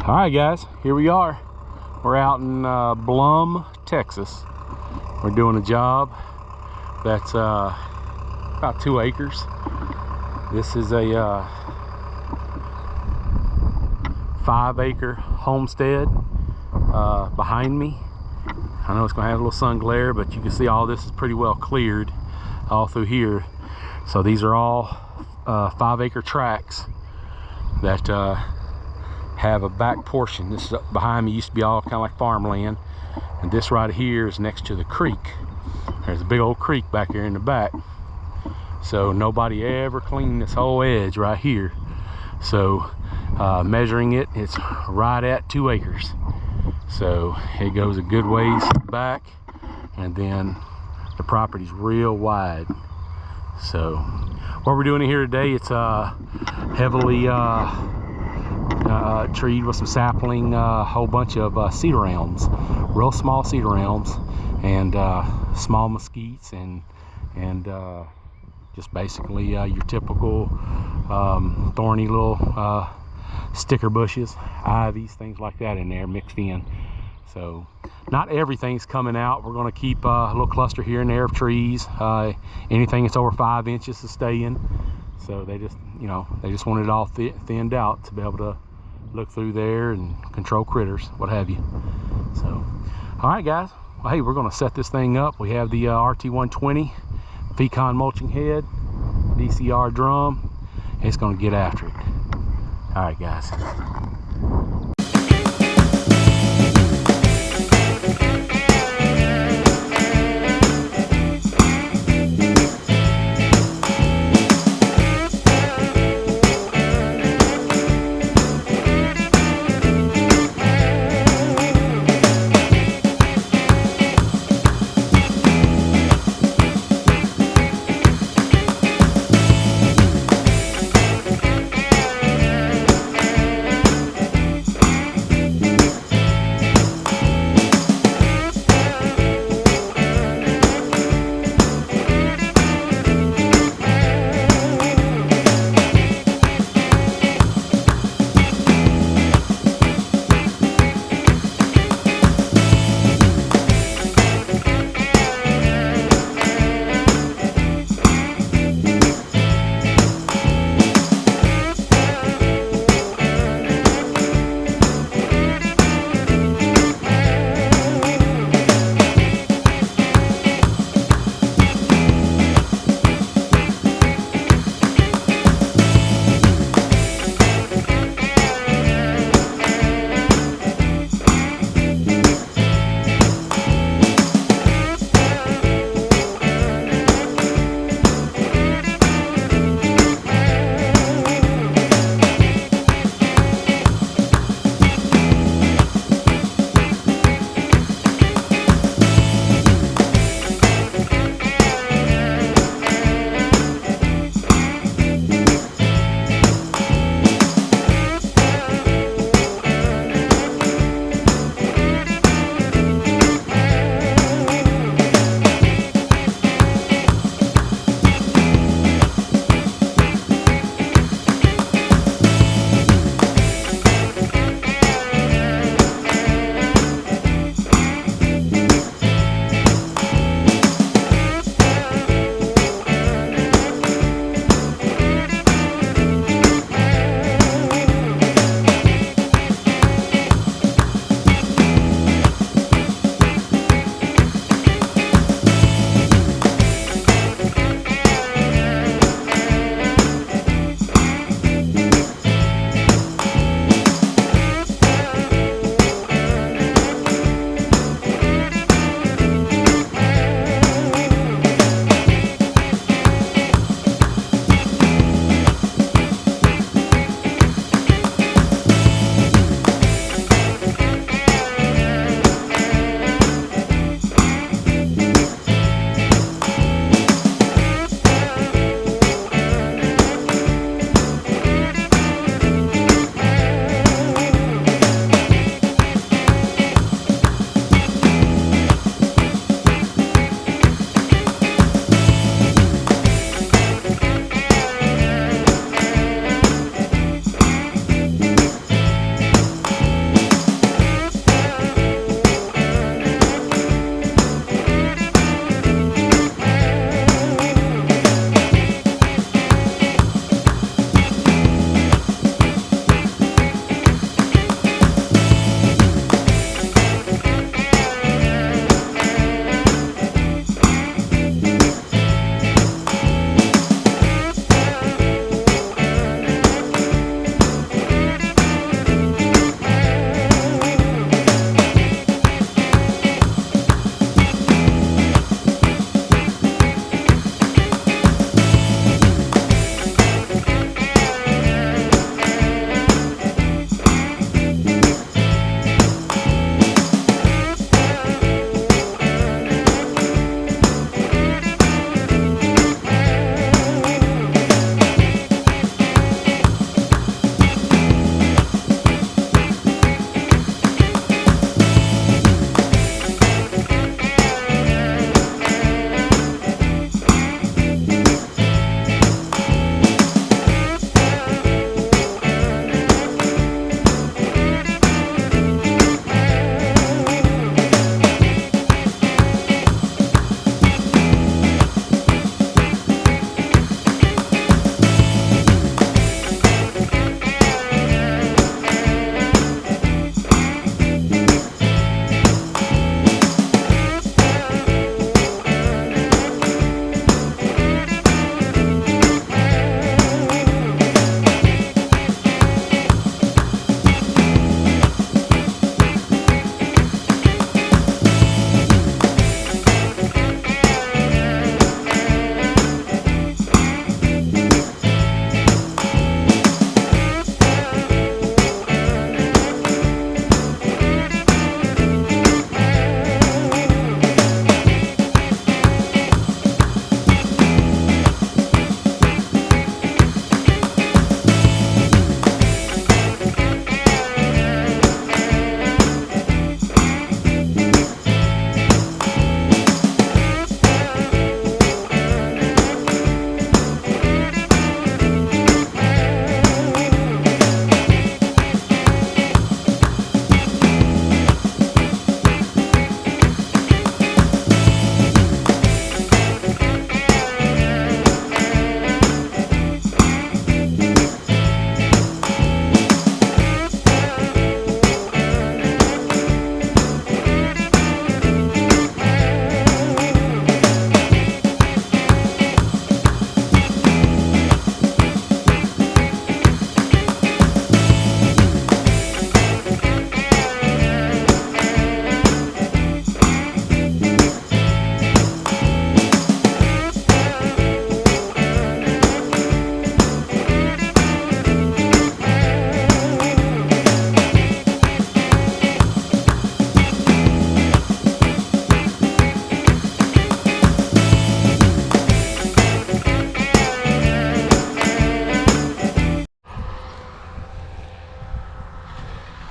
All right, guys, here we are. We're out in Blum, Texas. We're doing a job that's about 2 acres. This is a 5-acre homestead behind me. I know it's gonna have a little sun glare, but you can see all this is pretty well cleared all through here. So these are all 5-acre tracts that have a back portion. This is behind me, used to be all kind of like farmland, and this right here is next to the creek. There's a big old creek back here in the back, so nobody ever cleaned this whole edge right here. So measuring it, it's right at 2 acres. So it goes a good ways back, and then the property's real wide. So what we're doing here today, it's heavily treed with some sapling, a whole bunch of cedar elms, real small cedar elms, and small mesquites, and just basically your typical thorny little sticker bushes, ivies, things like that in there mixed in. So not everything's coming out. We're going to keep a little cluster here and there of trees. Anything that's over 5 inches to stay in. So they just, you know, they just want it all thinned out to be able to look through there and control critters, what have you. So, all right, guys. Well, hey, we're going to set this thing up. We have the RT120 Fecon mulching head, DCR drum. It's going to get after it. All right, guys.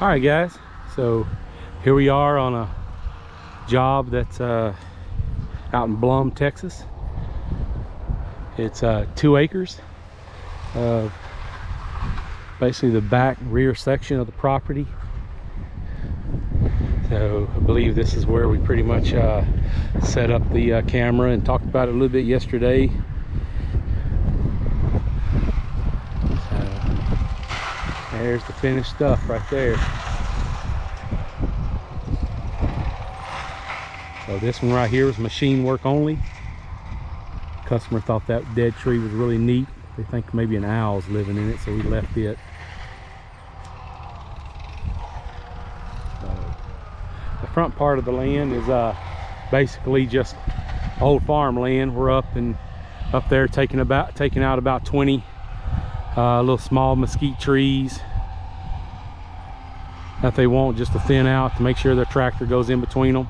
All right, guys, so here we are on a job that's out in Blum, Texas. It's 2 acres of basically the back rear section of the property. So I believe this is where we pretty much set up the camera and talked about it a little bit yesterday. There's the finished stuff right there. So this one right here was machine work only. Customer thought that dead tree was really neat. They think maybe an owl's living in it, so we left it. So the front part of the land is basically just old farmland. We're up there taking out about 20 little small mesquite trees that they want just to thin out to make sure their tractor goes in between them.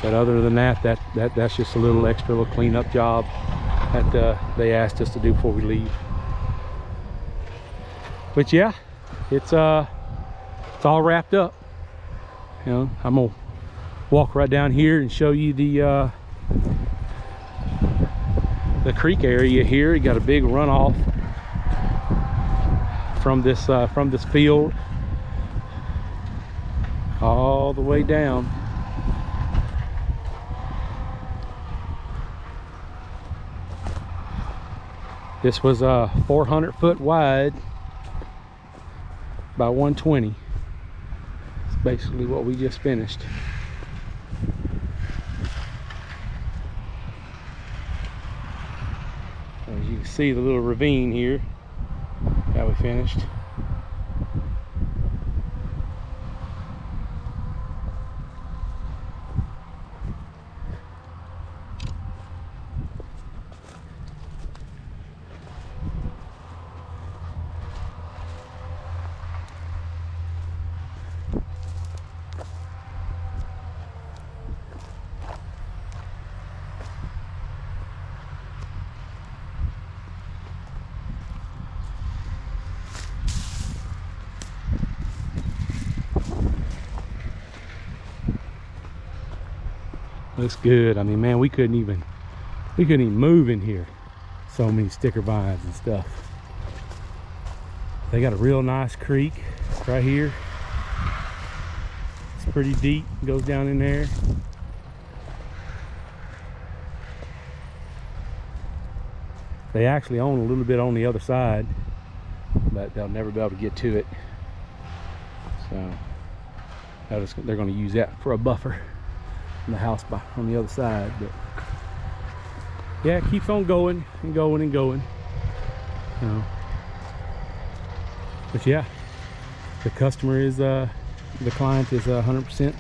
But other than that, that's just a little extra little cleanup job that they asked us to do before we leave. But yeah, it's all wrapped up. You know, I'm gonna walk right down here and show you the creek area here. You got a big runoff from this field all the way down. This was 400 foot wide by 120. It's basically what we just finished. As you can see, the little ravine here that we finished. Looks good. I mean, man, we couldn't even move in here. So many sticker vines and stuff. They got a real nice creek right here. It's pretty deep. It goes down in there. They actually own a little bit on the other side, but they'll never be able to get to it. So they're going to use that for a buffer. The house on the other side. But yeah, it keeps on going and going and going, you know. But yeah, the customer is the client is 100%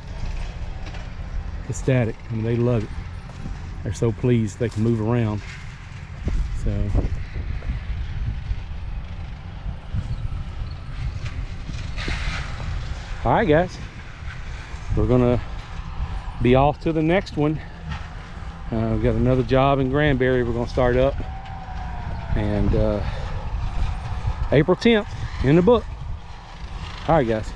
ecstatic. I mean, they love it. They're so pleased they can move around. So all right, guys, we're gonna be off to the next one. We've got another job in Granbury we're gonna start up, and April 10th in the book. All right, guys.